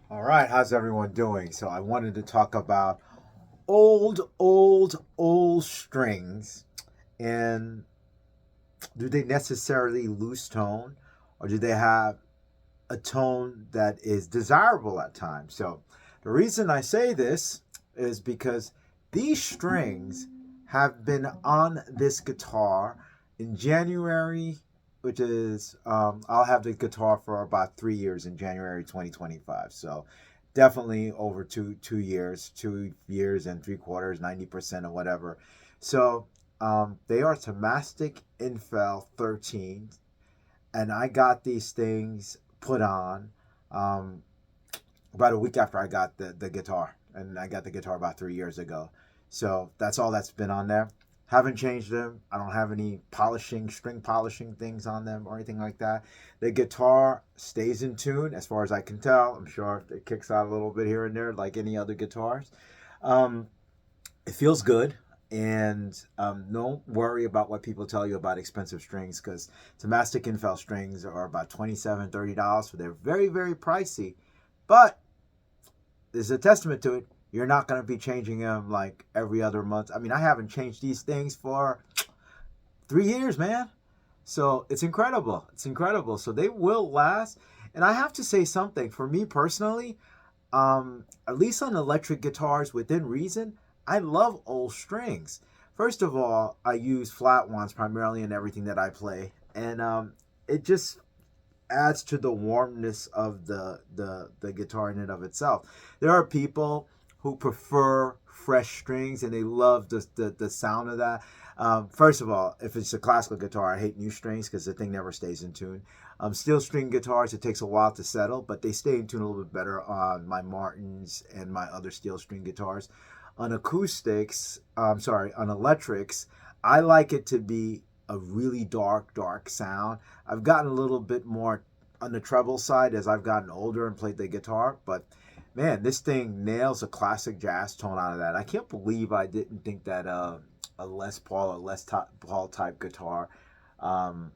All right, how's everyone doing? So I wanted to talk about old strings And do they necessarily lose tone, or do they have a tone that is desirable at times? So the reason I say this is because these strings have been on this guitar in January, which is I'll have the guitar for about 3 years in January 2025. So definitely over two years, 2 years and 3/4, 90% or whatever. So they are Thomastic Infel 13, and I got these things put on um, about a week after I got the guitar, and I got the guitar about 3 years ago. So that's all that's been on there. Haven't changed them. I don't have any polishing, string polishing things on them or anything like that. The guitar stays in tune as far as I can tell. I'm sure it kicks out a little bit here and there like any other guitars. Um, it feels good, and don't worry about what people tell you about expensive strings, because Thomastic Infel strings are about $27, $30, so they're very, very pricey. But there's a testament to it. You're not going to be changing them like every other month. I mean, I haven't changed these things for 3 years, man. So it's incredible. It's incredible. So they will last. And I have to say something. For me personally, at least on electric guitars within reason, I love old strings. First of all, I use flat ones primarily in everything that I play, and it just adds to the warmness of the guitar in and of itself. There are people who prefer fresh strings and they love the sound of that. First of all, if it's a classical guitar, I hate new strings because the thing never stays in tune. Steel string guitars, it takes a while to settle, but they stay in tune a little bit better on my Martins and my other steel string guitars. On acoustics, sorry, on electrics, I like it to be a really dark, dark sound. I've gotten a little bit more on the treble side as I've gotten older and played the guitar, but man, this thing nails a classic jazz tone out of that. I can't believe I didn't think that a Les Paul or Paul type guitar. Um,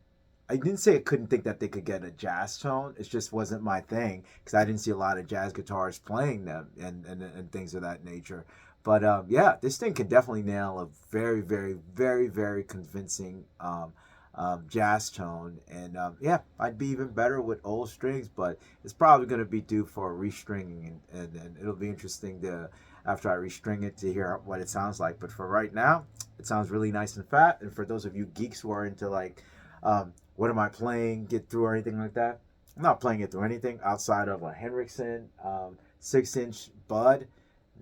I didn't say I couldn't think that they could get a jazz tone. It just wasn't my thing because I didn't see a lot of jazz guitars playing them and things of that nature. But yeah, this thing can definitely nail a very, very, very, very convincing jazz tone. And yeah, I'd be even better with old strings, but it's probably going to be due for restringing, and it'll be interesting to after I restring it to hear what it sounds like. But for right now, it sounds really nice and fat. And for those of you geeks who are into like, what am I playing, get through or anything like that, I'm not playing it through anything outside of a Hendrickson 6-inch Bud,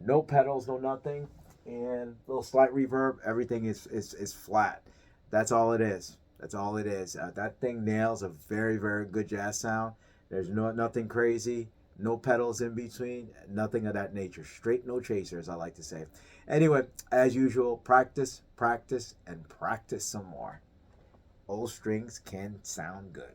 no pedals, no nothing, and a little slight reverb. Everything is flat. That's all it is. That's all it is. That thing nails a very, very good jazz sound. There's nothing crazy, no pedals in between, nothing of that nature. Straight no chasers, I like to say. Anyway, as usual, practice, practice, and practice some more. Old strings can sound good.